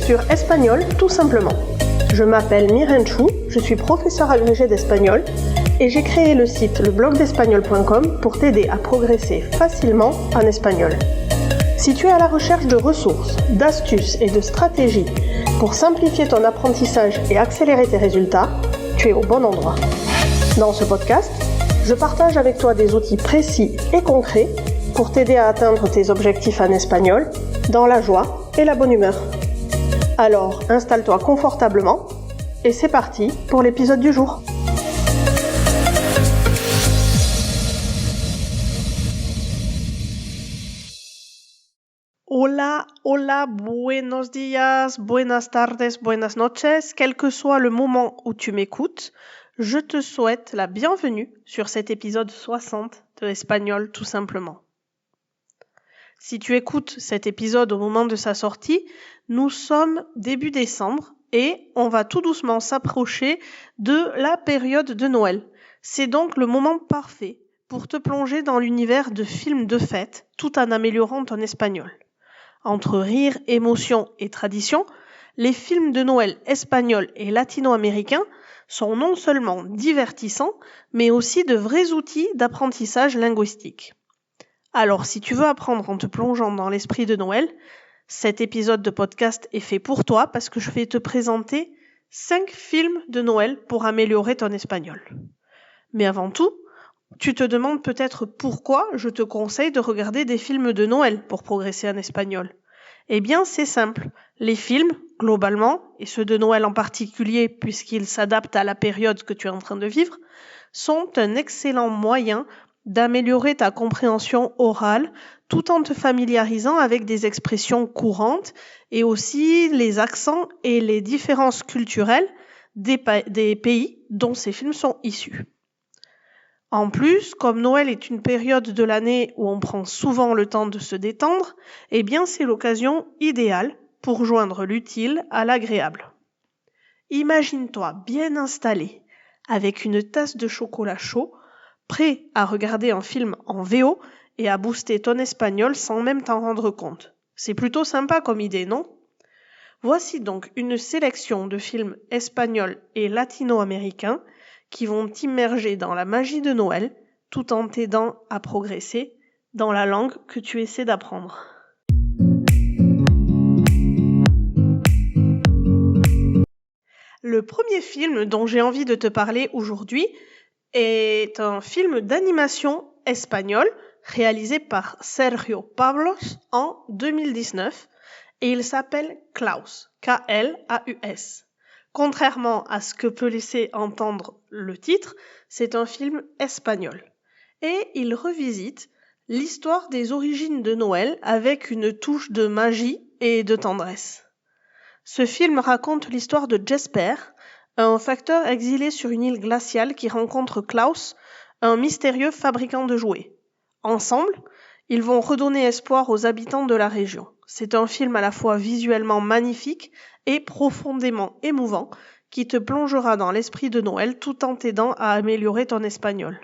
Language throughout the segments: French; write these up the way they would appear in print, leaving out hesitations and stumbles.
sur Espagnol tout simplement. Je m'appelle Miren Chou, je suis professeure agrégée d'espagnol et j'ai créé le site leblogdespagnol.com pour t'aider à progresser facilement en espagnol. Si tu es à la recherche de ressources, d'astuces et de stratégies pour simplifier ton apprentissage et accélérer tes résultats, tu es au bon endroit. Dans ce podcast, je partage avec toi des outils précis et concrets pour t'aider à atteindre tes objectifs en espagnol dans la joie et la bonne humeur. Alors, installe-toi confortablement et c'est parti pour l'épisode du jour. Hola, hola, buenos días, buenas tardes, buenas noches. Quel que soit le moment où tu m'écoutes, je te souhaite la bienvenue sur cet épisode 60 de Espagnol tout simplement. Si tu écoutes cet épisode au moment de sa sortie, nous sommes début décembre et on va tout doucement s'approcher de la période de Noël. C'est donc le moment parfait pour te plonger dans l'univers de films de fête tout en améliorant ton espagnol. Entre rire, émotion et tradition, les films de Noël espagnols et latino-américains sont non seulement divertissants, mais aussi de vrais outils d'apprentissage linguistique. Alors, si tu veux apprendre en te plongeant dans l'esprit de Noël, cet épisode de podcast est fait pour toi parce que je vais te présenter 5 films de Noël pour améliorer ton espagnol. Mais avant tout, tu te demandes peut-être pourquoi je te conseille de regarder des films de Noël pour progresser en espagnol. Eh bien, c'est simple. Les films, globalement, et ceux de Noël en particulier puisqu'ils s'adaptent à la période que tu es en train de vivre, sont un excellent moyen d'améliorer ta compréhension orale tout en te familiarisant avec des expressions courantes et aussi les accents et les différences culturelles des pays dont ces films sont issus. En plus, comme Noël est une période de l'année où on prend souvent le temps de se détendre, eh bien c'est l'occasion idéale pour joindre l'utile à l'agréable. Imagine-toi bien installé avec une tasse de chocolat chaud, prêt à regarder un film en VO et à booster ton espagnol sans même t'en rendre compte. C'est plutôt sympa comme idée, non ? Voici donc une sélection de films espagnols et latino-américains qui vont t'immerger dans la magie de Noël tout en t'aidant à progresser dans la langue que tu essaies d'apprendre. Le premier film dont j'ai envie de te parler aujourd'hui est un film d'animation espagnol réalisé par Sergio Pablos en 2019 et il s'appelle Klaus, K-L-A-U-S. Contrairement à ce que peut laisser entendre le titre, c'est un film espagnol. Et il revisite l'histoire des origines de Noël avec une touche de magie et de tendresse. Ce film raconte l'histoire de Jesper, un facteur exilé sur une île glaciale qui rencontre Klaus, un mystérieux fabricant de jouets. Ensemble, ils vont redonner espoir aux habitants de la région. C'est un film à la fois visuellement magnifique et profondément émouvant qui te plongera dans l'esprit de Noël tout en t'aidant à améliorer ton espagnol.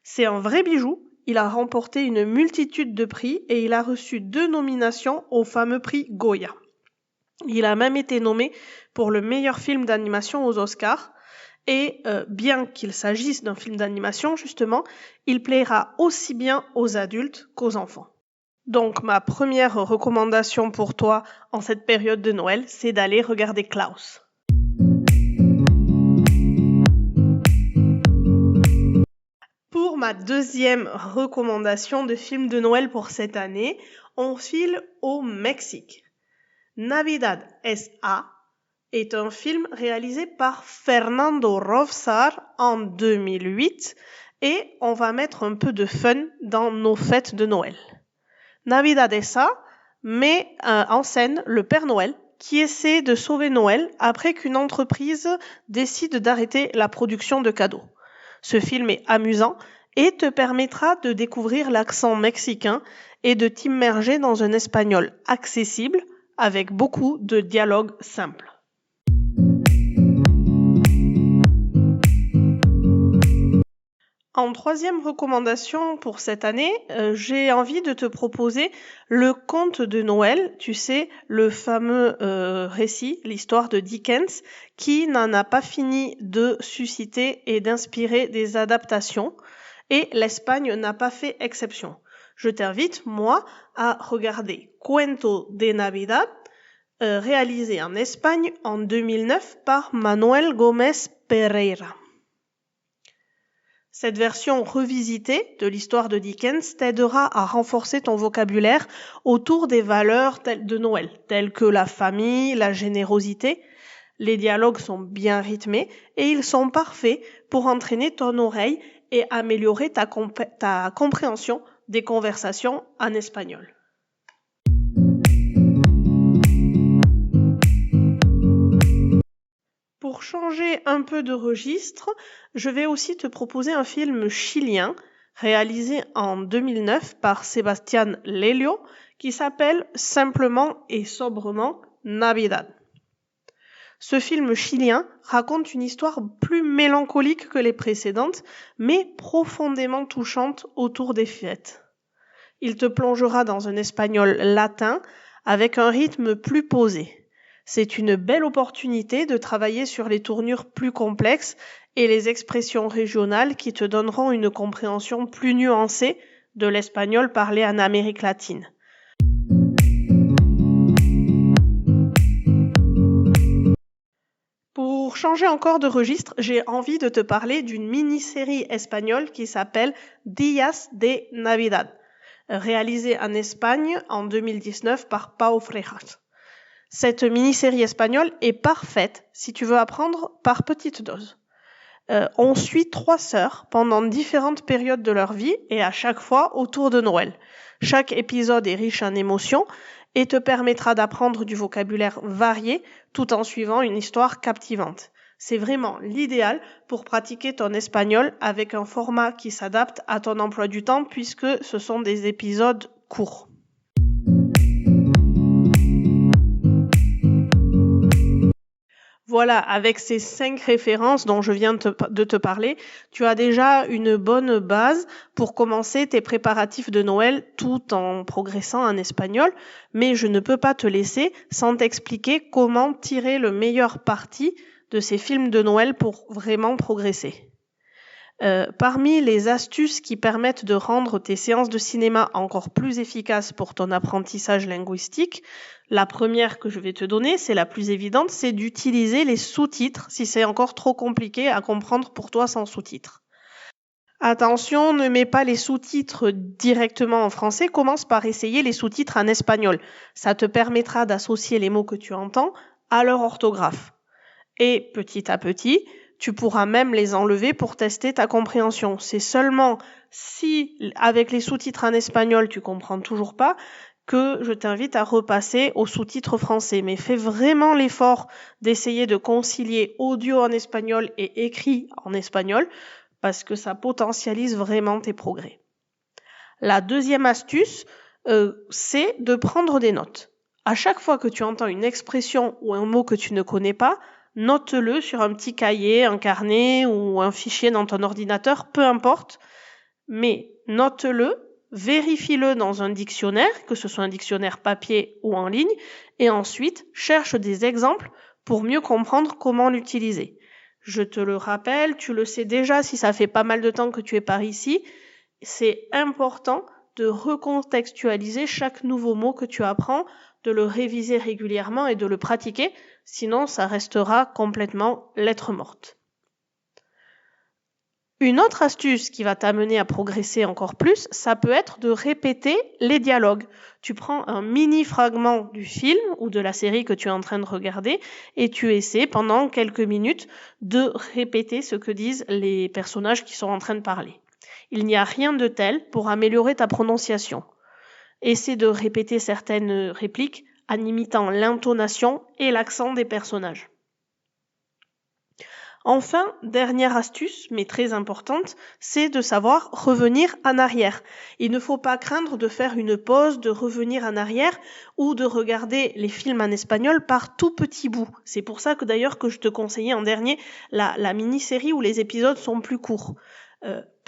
C'est un vrai bijou, il a remporté une multitude de prix et il a reçu 2 nominations au fameux prix Goya. Il a même été nommé pour le meilleur film d'animation aux Oscars et bien qu'il s'agisse d'un film d'animation justement, il plaira aussi bien aux adultes qu'aux enfants. Donc ma première recommandation pour toi en cette période de Noël, c'est d'aller regarder Klaus. Pour ma deuxième recommandation de film de Noël pour cette année, on file au Mexique. Navidad S.A. est un film réalisé par Fernando Rovsar en 2008 et on va mettre un peu de fun dans nos fêtes de Noël. Navidad S.A. met en scène le Père Noël qui essaie de sauver Noël après qu'une entreprise décide d'arrêter la production de cadeaux. Ce film est amusant et te permettra de découvrir l'accent mexicain et de t'immerger dans un espagnol accessible avec beaucoup de dialogues simples. En troisième recommandation pour cette année, j'ai envie de te proposer le conte de Noël, tu sais, le fameux récit, l'histoire de Dickens, qui n'en a pas fini de susciter et d'inspirer des adaptations, et l'Espagne n'a pas fait exception. Je t'invite, moi, à regarder Cuento de Navidad, réalisé en Espagne en 2009 par Manuel Gómez Pereira. Cette version revisitée de l'histoire de Dickens t'aidera à renforcer ton vocabulaire autour des valeurs de Noël, telles que la famille, la générosité. Les dialogues sont bien rythmés et ils sont parfaits pour entraîner ton oreille et améliorer ta compréhension des conversations en espagnol. Pour changer un peu de registre, je vais aussi te proposer un film chilien réalisé en 2009 par Sebastián Lelio qui s'appelle simplement et sobrement Navidad. Ce film chilien raconte une histoire plus mélancolique que les précédentes, mais profondément touchante autour des fêtes. Il te plongera dans un espagnol latin avec un rythme plus posé. C'est une belle opportunité de travailler sur les tournures plus complexes et les expressions régionales qui te donneront une compréhension plus nuancée de l'espagnol parlé en Amérique latine. Pour changer encore de registre, j'ai envie de te parler d'une mini-série espagnole qui s'appelle Días de Navidad, réalisée en Espagne en 2019 par Pau Frejas. Cette mini-série espagnole est parfaite si tu veux apprendre par petites doses. On suit 3 sœurs pendant différentes périodes de leur vie et à chaque fois autour de Noël. Chaque épisode est riche en émotions et te permettra d'apprendre du vocabulaire varié tout en suivant une histoire captivante. C'est vraiment l'idéal pour pratiquer ton espagnol avec un format qui s'adapte à ton emploi du temps puisque ce sont des épisodes courts. Voilà, avec ces 5 références dont je viens de te parler, tu as déjà une bonne base pour commencer tes préparatifs de Noël tout en progressant en espagnol, mais je ne peux pas te laisser sans t'expliquer comment tirer le meilleur parti de ces films de Noël pour vraiment progresser. Parmi les astuces qui permettent de rendre tes séances de cinéma encore plus efficaces pour ton apprentissage linguistique, la première que je vais te donner, c'est la plus évidente, c'est d'utiliser les sous-titres si c'est encore trop compliqué à comprendre pour toi sans sous-titres. Attention, ne mets pas les sous-titres directement en français, commence par essayer les sous-titres en espagnol. Ça te permettra d'associer les mots que tu entends à leur orthographe. Et petit à petit, tu pourras même les enlever pour tester ta compréhension. C'est seulement si, avec les sous-titres en espagnol, tu comprends toujours pas, que je t'invite à repasser aux sous-titres français. Mais fais vraiment l'effort d'essayer de concilier audio en espagnol et écrit en espagnol, parce que ça potentialise vraiment tes progrès. La deuxième astuce, c'est de prendre des notes. À chaque fois que tu entends une expression ou un mot que tu ne connais pas, note-le sur un petit cahier, un carnet ou un fichier dans ton ordinateur, peu importe, mais note-le, vérifie-le dans un dictionnaire, que ce soit un dictionnaire papier ou en ligne, et ensuite cherche des exemples pour mieux comprendre comment l'utiliser. Je te le rappelle, tu le sais déjà si ça fait pas mal de temps que tu es par ici, c'est important de recontextualiser chaque nouveau mot que tu apprends, de le réviser régulièrement et de le pratiquer, sinon ça restera complètement lettre morte. Une autre astuce qui va t'amener à progresser encore plus, ça peut être de répéter les dialogues. Tu prends un mini fragment du film ou de la série que tu es en train de regarder et tu essaies pendant quelques minutes de répéter ce que disent les personnages qui sont en train de parler. Il n'y a rien de tel pour améliorer ta prononciation. Essaie de répéter certaines répliques en imitant l'intonation et l'accent des personnages. Enfin, dernière astuce, mais très importante, c'est de savoir revenir en arrière. Il ne faut pas craindre de faire une pause, de revenir en arrière ou de regarder les films en espagnol par tout petits bouts. C'est pour ça que d'ailleurs que je te conseillais en dernier la mini-série où les épisodes sont plus courts.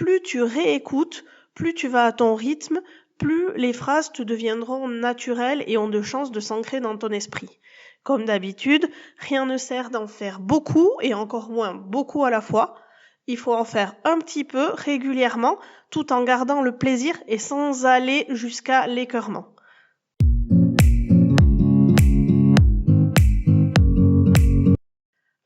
plus tu réécoutes, plus tu vas à ton rythme, plus les phrases te deviendront naturelles et ont de chances de s'ancrer dans ton esprit. Comme d'habitude, rien ne sert d'en faire beaucoup et encore moins beaucoup à la fois. Il faut en faire un petit peu régulièrement tout en gardant le plaisir et sans aller jusqu'à l'écœurement.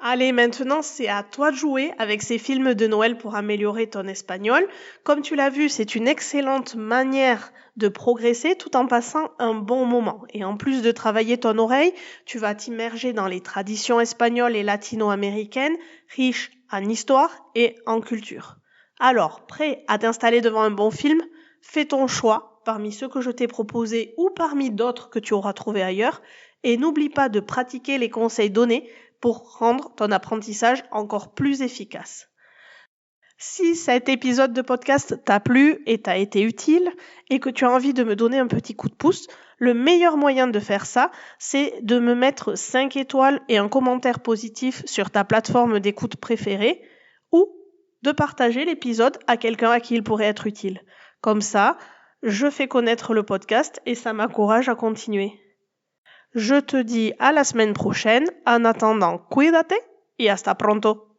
Allez, maintenant, c'est à toi de jouer avec ces films de Noël pour améliorer ton espagnol. Comme tu l'as vu, c'est une excellente manière de progresser tout en passant un bon moment. Et en plus de travailler ton oreille, tu vas t'immerger dans les traditions espagnoles et latino-américaines, riches en histoire et en culture. Alors, prêt à t'installer devant un bon film? Fais ton choix parmi ceux que je t'ai proposés ou parmi d'autres que tu auras trouvés ailleurs. Et n'oublie pas de pratiquer les conseils donnés pour rendre ton apprentissage encore plus efficace. Si cet épisode de podcast t'a plu et t'a été utile et que tu as envie de me donner un petit coup de pouce, le meilleur moyen de faire ça, c'est de me mettre 5 étoiles et un commentaire positif sur ta plateforme d'écoute préférée ou de partager l'épisode à quelqu'un à qui il pourrait être utile. Comme ça, je fais connaître le podcast et ça m'encourage à continuer. Je te dis à la semaine prochaine. En attendant, cuídate y hasta pronto.